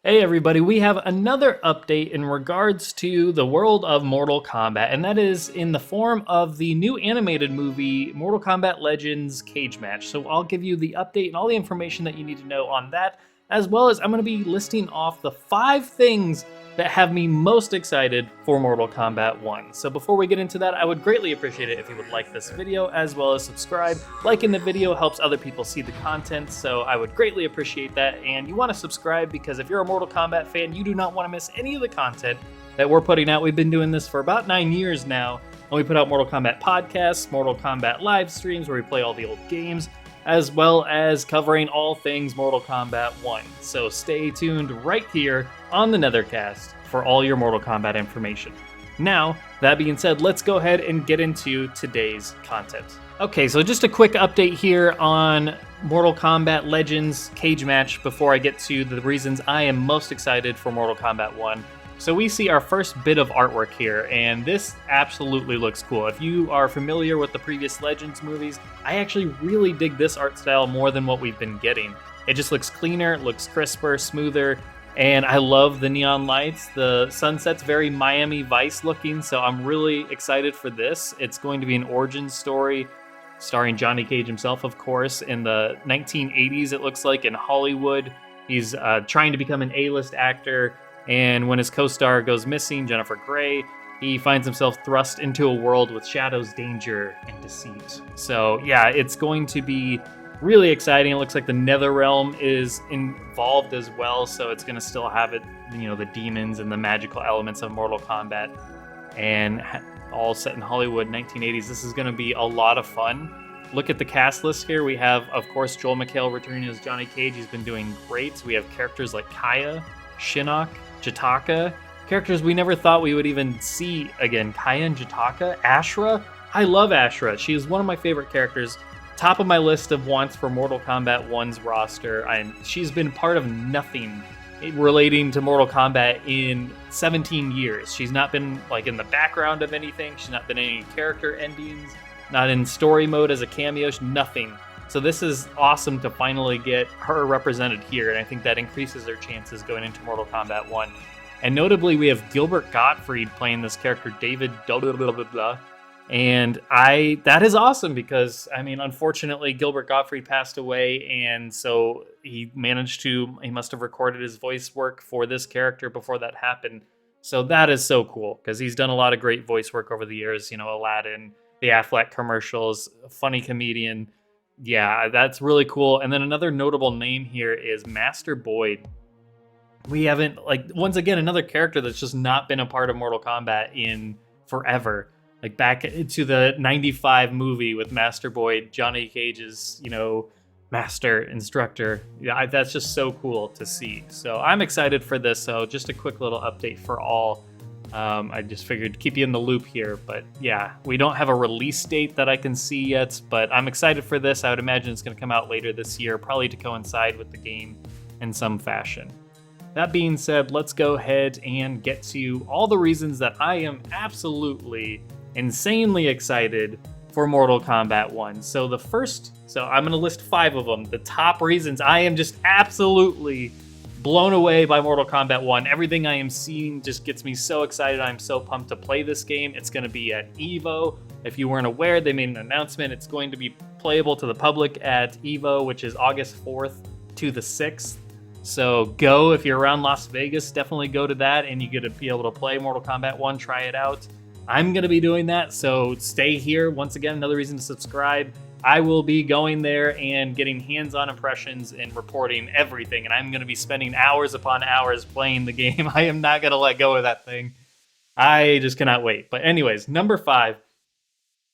Hey everybody, we have another update in regards to the world of Mortal Kombat, and that is in the form of the new animated movie, Mortal Kombat Legends Cage Match. So I'll give you the update and all the information that you need to know on that, as well as I'm going to be listing off the 5 things that have me most excited for Mortal Kombat 1. So before we get into that, I would greatly appreciate it if you would like this video, as well as subscribe. Liking the video helps other people see the content, so I would greatly appreciate that. And you want to subscribe because if you're a Mortal Kombat fan, you do not want to miss any of the content that we're putting out. We've been doing this for about 9 years now, and we put out Mortal Kombat podcasts, Mortal Kombat live streams where we play all the old games, as well as covering all things Mortal Kombat 1. So stay tuned right here on the NetherKast for all your Mortal Kombat information. Now, that being said, let's go ahead and get into today's content. Okay, so just a quick update here on Mortal Kombat Legends Cage Match before I get to the reasons I am most excited for Mortal Kombat 1. So we see our first bit of artwork here, and this absolutely looks cool. If you are familiar with the previous Legends movies, I actually really dig this art style more than what we've been getting. It just looks cleaner, it looks crisper, smoother, and I love the neon lights. The sunset's very Miami Vice looking, so I'm really excited for this. It's going to be an origin story starring Johnny Cage himself, of course, in the 1980s, it looks like, in Hollywood. He's trying to become an A-list actor, and when his co-star goes missing, Jennifer Grey, he finds himself thrust into a world with shadows, danger, and deceit. So yeah, it's going to be really exciting. It looks like the NetherRealm is involved as well, so it's going to still have it, you know, the demons and the magical elements of Mortal Kombat, and all set in Hollywood 1980s. This is going to be a lot of fun. Look at the cast list here. We have, of course, Joel McHale returning as Johnny Cage. He's been doing great. We have characters like Kaya, Shinnok, Jataka, characters we never thought we would even see again. Kaya and Jataka, Ashra. I love Ashra. She is one of my favorite characters. Top of my list of wants for Mortal Kombat 1's roster. She's been part of nothing relating to Mortal Kombat in 17 years. She's not been like in the background of anything. She's not been in any character endings, not in story mode as a cameo, nothing. So this is awesome to finally get her represented here, and I think that increases their chances going into Mortal Kombat 1. And notably, we have Gilbert Gottfried playing this character, David blah, blah, blah, blah, blah. And that is awesome because, I mean, unfortunately, Gilbert Gottfried passed away, and so he must have recorded his voice work for this character before that happened. So that is so cool because he's done a lot of great voice work over the years, you know, Aladdin, the Affleck commercials, funny comedian. Yeah, that's really cool. And then another notable name here is Master Boyd. We haven't, once again, another character that's just not been a part of Mortal Kombat in forever. Like back to the 95 movie with Master Boyd, Johnny Cage's, you know, master instructor. Yeah, that's just so cool to see. So I'm excited for this. So just a quick little update for all. I just figured to keep you in the loop here, but yeah, we don't have a release date that I can see yet, but I'm excited for this. I would imagine it's going to come out later this year, probably to coincide with the game in some fashion. That being said, let's go ahead and get to all the reasons that I am absolutely insanely excited for Mortal Kombat 1. So I'm going to list 5 of them. The top reasons I am just absolutely blown away by Mortal Kombat 1. Everything I am seeing just gets me so excited. I'm so pumped to play this game. It's going to be at EVO. If you weren't aware, they made an announcement. It's going to be playable to the public at EVO, which is August 4th to the 6th. So go, if you're around Las Vegas, definitely go to that, and you get to be able to play Mortal Kombat 1, try it out. I'm going to be doing that, so stay here. Once again, another reason to subscribe. I will be going there and getting hands-on impressions and reporting everything, and I'm going to be spending hours upon hours playing the game. I am not going to let go of that thing. I just cannot wait. But anyways, number 5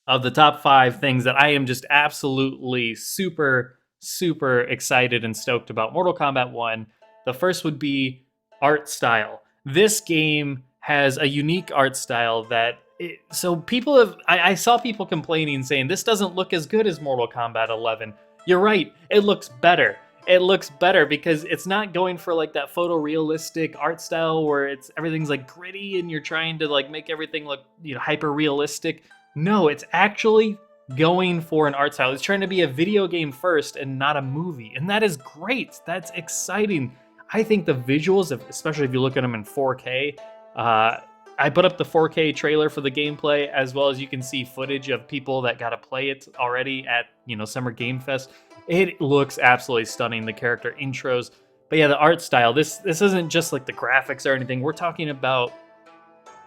of the top 5 things that I am just absolutely super, super excited and stoked about Mortal Kombat 1. The first would be art style. This game has a unique art style that I saw people complaining saying this doesn't look as good as Mortal Kombat 11. You're right, it looks better. It looks better because it's not going for like that photorealistic art style where everything's like gritty and you're trying to like make everything look, you know, hyper realistic. No, it's actually going for an art style. It's trying to be a video game first and not a movie, and that is great. That's exciting. I think the visuals, especially if you look at them in 4K, I put up the 4K trailer for the gameplay, as well as you can see footage of people that got to play it already at, Summer Game Fest. It looks absolutely stunning, the character intros. But yeah, the art style, this isn't just like the graphics or anything. We're talking about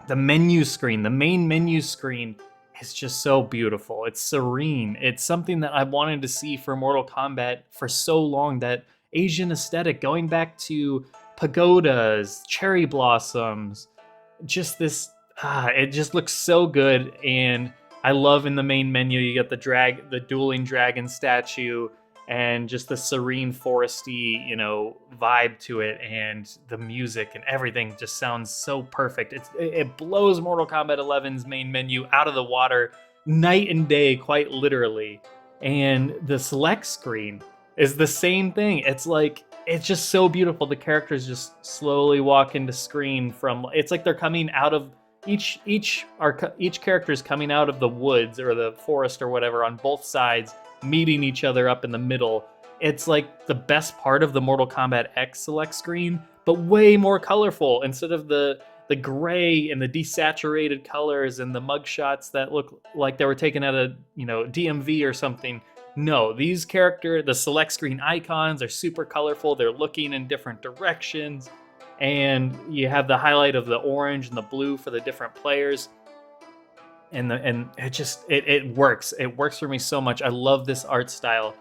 the menu screen. The main menu screen is just so beautiful. It's serene. It's something that I wanted to see for Mortal Kombat for so long, that Asian aesthetic, going back to pagodas, cherry blossoms, just this, it just looks so good. And I love in the main menu, you got the dueling dragon statue, and just the serene foresty, vibe to it, and the music and everything just sounds so perfect. It blows Mortal Kombat 11's main menu out of the water, night and day, quite literally. And the select screen is the same thing. It's just so beautiful. The characters just slowly walk into screen it's like they're coming out of each character's coming out of the woods or the forest or whatever on both sides, meeting each other up in the middle. It's like the best part of the Mortal Kombat X select screen, but way more colorful. Instead of the gray and the desaturated colors and the mugshots that look like they were taken at a DMV or something. No, the select screen icons are super colorful. They're looking in different directions, and you have the highlight of the orange and the blue for the different players. And it works. It works for me so much. I love this art style.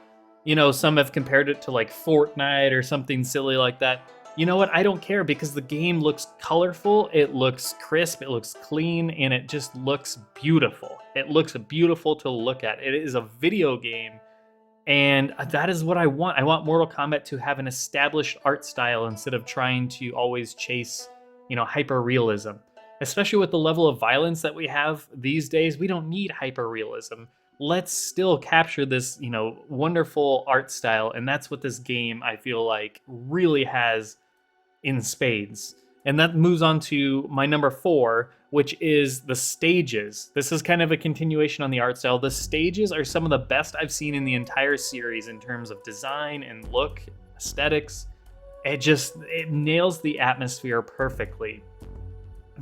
Some have compared it to like Fortnite or something silly like that. You know what? I don't care, because the game looks colorful, it looks crisp, it looks clean, and it just looks beautiful. It looks beautiful to look at. It is a video game, and that is what I want. I want Mortal Kombat to have an established art style instead of trying to always chase, hyper realism. Especially with the level of violence that we have these days, we don't need hyper realism. Let's still capture this, wonderful art style, and that's what this game, I feel like, really has in spades. And that moves on to my number 4, which is the stages. This is kind of a continuation on the art style. The stages are some of the best I've seen in the entire series in terms of design and look, aesthetics. It nails the atmosphere perfectly.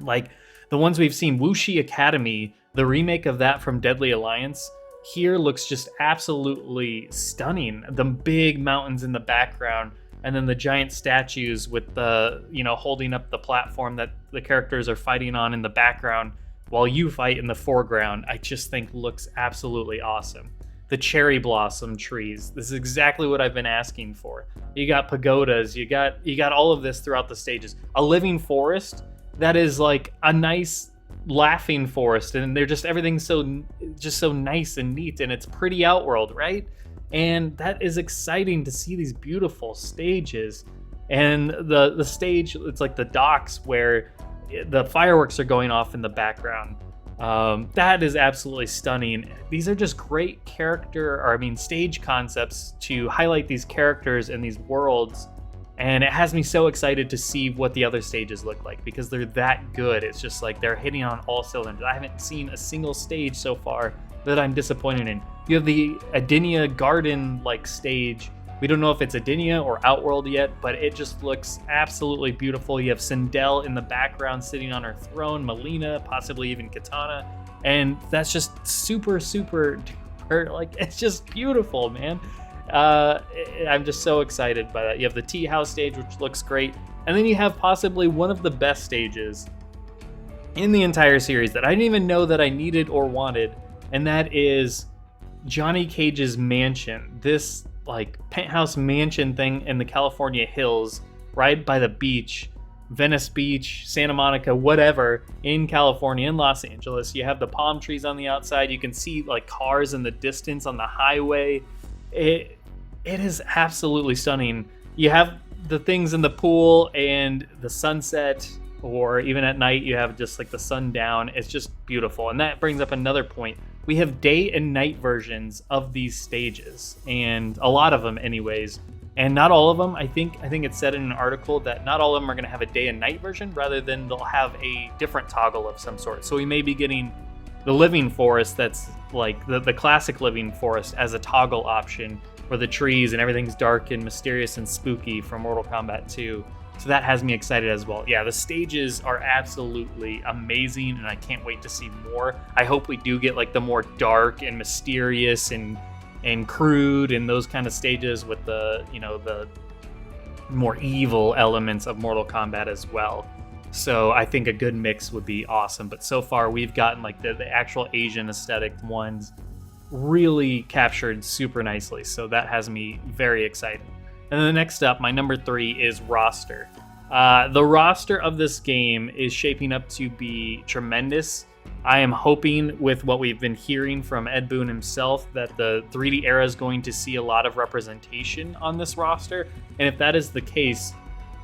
Like the ones we've seen, Wuxi Academy, the remake of that from Deadly Alliance, here looks just absolutely stunning. The big mountains in the background, and then the giant statues with the, holding up the platform that the characters are fighting on in the background while you fight in the foreground, I just think looks absolutely awesome. The cherry blossom trees, this is exactly what I've been asking for. You got pagodas, you got all of this throughout the stages. A living forest that is like a nice laughing forest, and they're everything's so nice and neat, and it's pretty Outworld, right? And that is exciting to see these beautiful stages. And the stage, it's like the docks where the fireworks are going off in the background. That is absolutely stunning. These are just great stage concepts to highlight these characters and these worlds. And it has me so excited to see what the other stages look like, because they're that good. It's just like they're hitting on all cylinders. I haven't seen a single stage so far that I'm disappointed in. You have the Adenia Garden-like stage. We don't know if it's Adenia or Outworld yet, but it just looks absolutely beautiful. You have Sindel in the background sitting on her throne, Melina, possibly even Katana. And that's just super, super, it's just beautiful, man. I'm just so excited by that. You have the tea house stage, which looks great, and then you have possibly one of the best stages in the entire series that I didn't even know that I needed or wanted, and that is Johnny Cage's mansion. This like penthouse mansion thing in the California hills, right by the beach, Venice Beach, Santa Monica, whatever, in California, in Los Angeles. You have the palm trees on the outside. You can see like cars in the distance on the highway. It is absolutely stunning. You have the things in the pool and the sunset, or even at night you have just like the sundown. It's just beautiful. And that brings up another point. We have day and night versions of these stages, and a lot of them anyways. And not all of them, I think it said in an article that not all of them are going to have a day and night version, rather than they'll have a different toggle of some sort. So we may be getting the living forest that's like the classic living forest as a toggle option, where the trees and everything's dark and mysterious and spooky from Mortal Kombat 2. So that has me excited as well. Yeah, the stages are absolutely amazing, and I can't wait to see more. I hope we do get like the more dark and mysterious and crude and those kind of stages with the, you know, the more evil elements of Mortal Kombat as well. So I think a good mix would be awesome. But so far we've gotten like the actual Asian aesthetic ones really captured super nicely. So that has me very excited. And then next up, my number 3 is roster. The roster of this game is shaping up to be tremendous. I am hoping, with what we've been hearing from Ed Boon himself, that the 3D era is going to see a lot of representation on this roster. And if that is the case,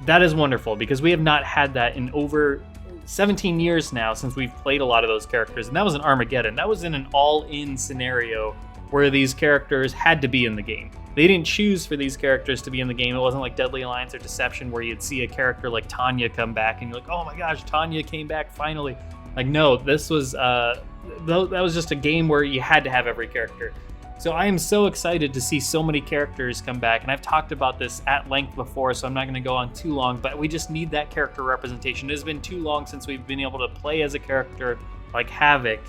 that is wonderful, because we have not had that in over 17 years now since we've played a lot of those characters. And that was in Armageddon. That was in an all-in scenario where these characters had to be in the game. They didn't choose for these characters to be in the game. It wasn't like Deadly Alliance or Deception where you'd see a character like Tanya come back and you're like, oh my gosh, Tanya came back finally. Like, no, this was that was just a game where you had to have every character. So I am so excited to see so many characters come back, and I've talked about this at length before, so I'm not going to go on too long, but we just need that character representation. It has been too long since we've been able to play as a character like Havoc,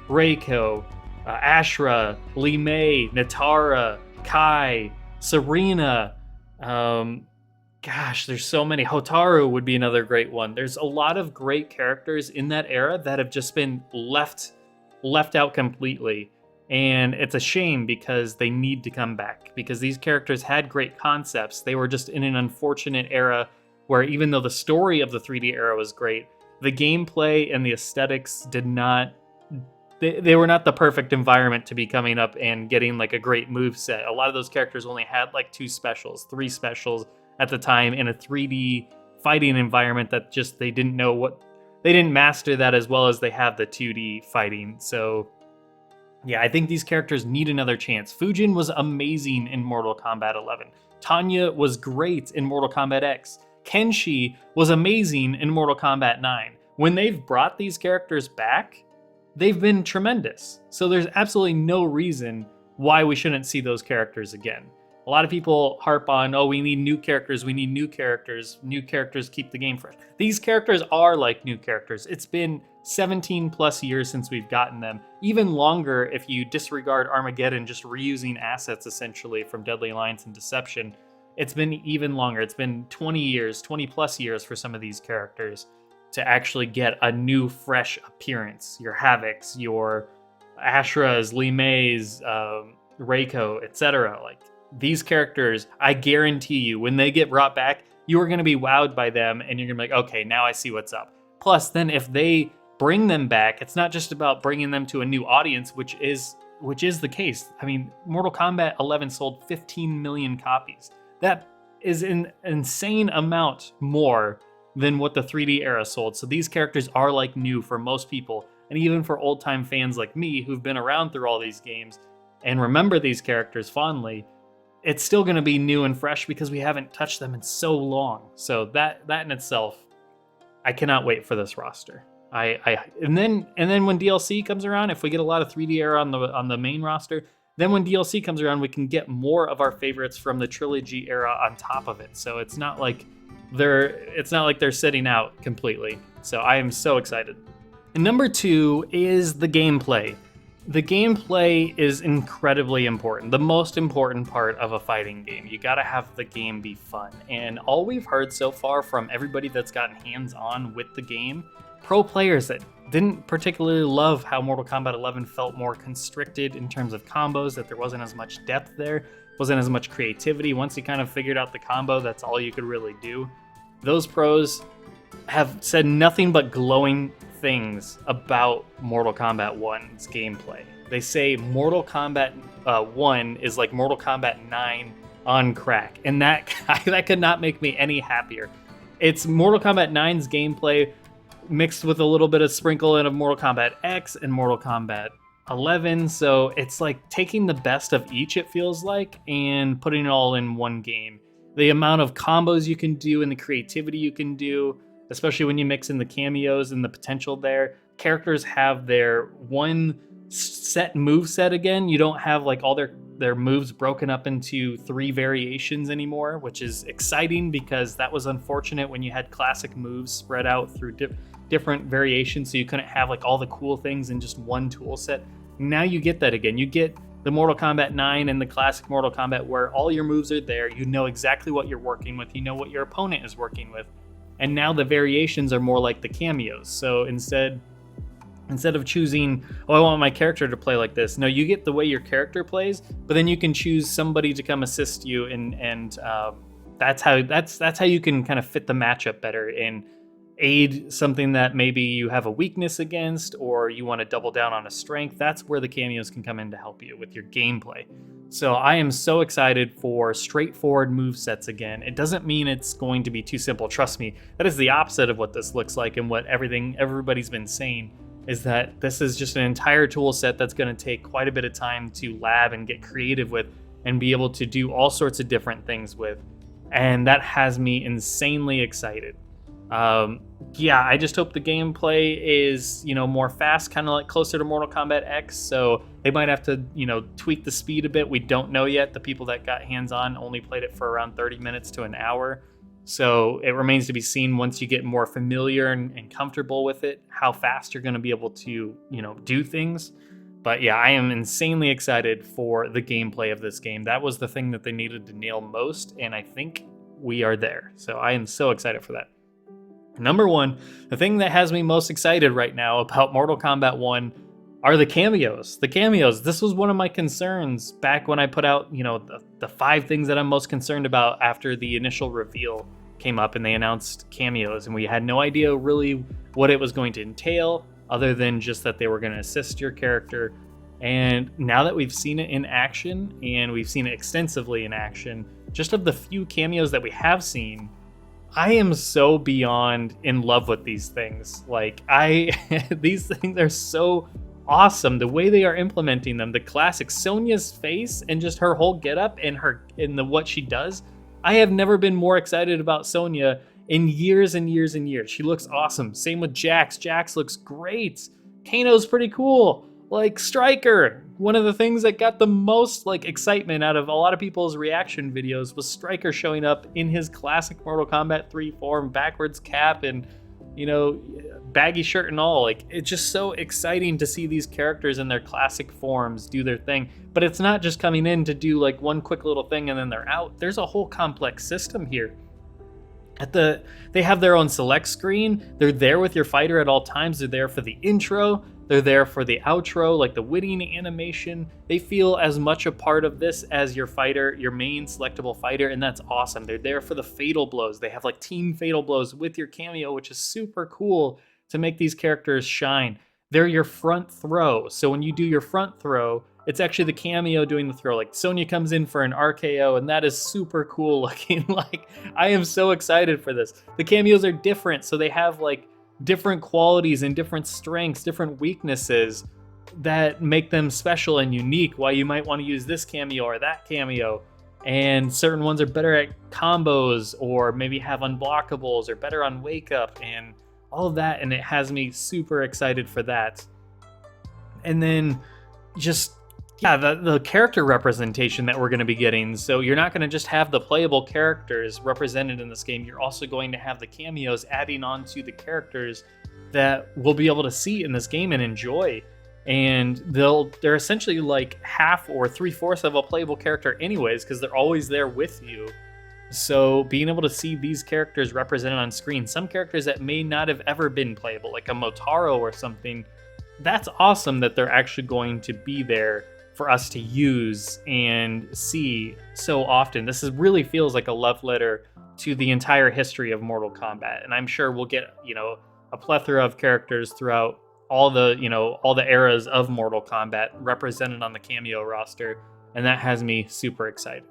Reiko, Ashra, Li Mei, Natara, Kai, Serena. Gosh, there's so many. Hotaru would be another great one. There's a lot of great characters in that era that have just been left out completely. And it's a shame because they need to come back, because these characters had great concepts. They were just in an unfortunate era where, even though the story of the 3D era was great, the gameplay and the aesthetics did not, they were not the perfect environment to be coming up and getting like a great move set. A lot of those characters only had like 2 specials, 3 specials at the time in a 3D fighting environment that just, they didn't master that as well as they have the 2D fighting. So yeah, I think these characters need another chance. Fujin was amazing in Mortal Kombat 11. Tanya was great in Mortal Kombat X. Kenshi was amazing in Mortal Kombat 9. When they've brought these characters back, they've been tremendous. So there's absolutely no reason why we shouldn't see those characters again. A lot of people harp on, oh, we need new characters, we need new characters. New characters keep the game fresh. These characters are like new characters. It's been 17 plus years since we've gotten them. Even longer if you disregard Armageddon, just reusing assets essentially from Deadly Alliance and Deception. It's been even longer. It's been 20 years, 20 plus years for some of these characters to actually get a new, fresh appearance. Your Havocs, your Ashras, Li Mei's, Reiko, etc. Like, these characters, I guarantee you, when they get brought back, you are going to be wowed by them, and you're going to be like, okay, now I see what's up. Plus, then if they bring them back, it's not just about bringing them to a new audience, which is the case. I mean, Mortal Kombat 11 sold 15 million copies. That is an insane amount more than what the 3D era sold. So these characters are like new for most people, and even for old-time fans like me who've been around through all these games and remember these characters fondly, it's still going to be new and fresh because we haven't touched them in so long. So that in itself, I cannot wait for this roster. And then when DLC comes around, if we get a lot of 3D era on the main roster, then when DLC comes around, we can get more of our favorites from the trilogy era on top of it. So it's not like they're sitting out completely. So I am so excited. And number 2 is the gameplay. The gameplay is incredibly important. The most important part of a fighting game. You gotta have the game be fun. And all we've heard so far from everybody that's gotten hands-on with the game, pro players that didn't particularly love how Mortal Kombat 11 felt more constricted in terms of combos, that there wasn't as much depth there, wasn't as much creativity. Once you kind of figured out the combo, that's all you could really do. Those pros have said nothing but glowing things about Mortal Kombat 1's gameplay. They say Mortal Kombat 1 is like Mortal Kombat 9 on crack, and that could not make me any happier. It's Mortal Kombat 9's gameplay mixed with a little bit of sprinkle in of Mortal Kombat X and Mortal Kombat 11, so it's like taking the best of each, it feels like, and putting it all in one game. The amount of combos you can do and the creativity you can do, especially when you mix in the cameos and the potential there. Characters have their one set move set again. You don't have like all their their moves broken up into 3 variations anymore, which is exciting because that was unfortunate when you had classic moves spread out through different variations, so you couldn't have like all the cool things in just one tool set. Now you get that again. You get the Mortal Kombat 9 and the classic Mortal Kombat where all your moves are there. You know exactly what you're working with. You know what your opponent is working with. And now the variations are more like the cameos. So instead of choosing, oh, I want my character to play like this. No, you get the way your character plays, but then you can choose somebody to come assist you, and that's how you can kind of fit the matchup better and aid something that maybe you have a weakness against, or you want to double down on a strength. That's where the cameos can come in to help you with your gameplay. So I am so excited for straightforward move sets again. It doesn't mean it's going to be too simple. Trust me, that is the opposite of what this looks like, and what everybody's been saying is that this is just an entire tool set that's going to take quite a bit of time to lab and get creative with and be able to do all sorts of different things with. And that has me insanely excited. Yeah, I just hope the gameplay is, more fast, kind of like closer to Mortal Kombat X. So they might have to, tweak the speed a bit. We don't know yet. The people that got hands-on only played it for around 30 minutes to an hour. So it remains to be seen once you get more familiar and comfortable with it, how fast you're going to be able to, do things. But yeah, I am insanely excited for the gameplay of this game. That was the thing that they needed to nail most, and I think we are there. So I am so excited for that. Number one, the thing that has me most excited right now about Mortal Kombat 1 are the cameos. The cameos, this was one of my concerns back when I put out, the 5 things that I'm most concerned about after the initial reveal came up and they announced cameos, and we had no idea really what it was going to entail other than just that they were going to assist your character. And now that we've seen it in action, and we've seen it extensively in action, just of the few cameos that we have seen, I am so beyond in love with these things. Like, these things are so awesome. The way they are implementing them, the classic Sonya's face and just her whole getup and what she does. I have never been more excited about Sonya in years and years and years. She looks awesome. Same with Jax. Jax looks great. Kano's pretty cool. Like Stryker, one of the things that got the most excitement out of a lot of people's reaction videos was Stryker showing up in his classic Mortal Kombat 3 form, backwards cap and baggy shirt and all. It's just so exciting to see these characters in their classic forms do their thing. But it's not just coming in to do one quick little thing and then they're out. There's a whole complex system here. They have their own select screen. They're there with your fighter at all times. They're there for the intro. They're there for the outro, like the winning animation. They feel as much a part of this as your fighter, your main selectable fighter, and that's awesome. They're there for the fatal blows. They have team fatal blows with your cameo, which is super cool to make these characters shine. They're your front throw. So when you do your front throw, it's actually the cameo doing the throw. Sonya comes in for an RKO, and that is super cool looking. I am so excited for this. The cameos are different, so they have different qualities and different strengths, different weaknesses that make them special and unique. Why you might want to use this cameo or that cameo. And certain ones are better at combos, or maybe have unblockables, or better on wake up and all of that. And it has me super excited for that. And then just, yeah, the character representation that we're going to be getting. So you're not going to just have the playable characters represented in this game. You're also going to have the cameos adding on to the characters that we'll be able to see in this game and enjoy. And they're essentially half or 3/4 of a playable character anyways, because they're always there with you. So being able to see these characters represented on screen, some characters that may not have ever been playable, like a Motaro or something, that's awesome that they're actually going to be there for us to use and see so often. This really feels like a love letter to the entire history of Mortal Kombat, and I'm sure we'll get a plethora of characters throughout all the eras of Mortal Kombat represented on the cameo roster, and that has me super excited.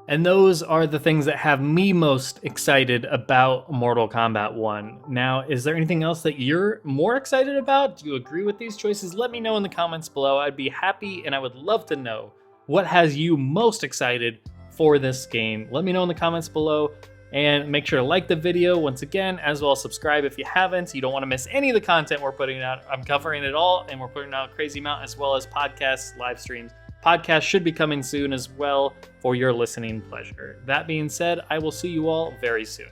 And those are the things that have me most excited about Mortal Kombat 1. Now, is there anything else that you're more excited about? Do you agree with these choices? Let me know in the comments below. I'd be happy, and I would love to know what has you most excited for this game. Let me know in the comments below, and make sure to like the video once again, as well as subscribe if you haven't. You don't want to miss any of the content we're putting out. I'm covering it all, and we're putting out a crazy amount, as well as podcasts, live streams, podcast should be coming soon as well for your listening pleasure. That being said, I will see you all very soon.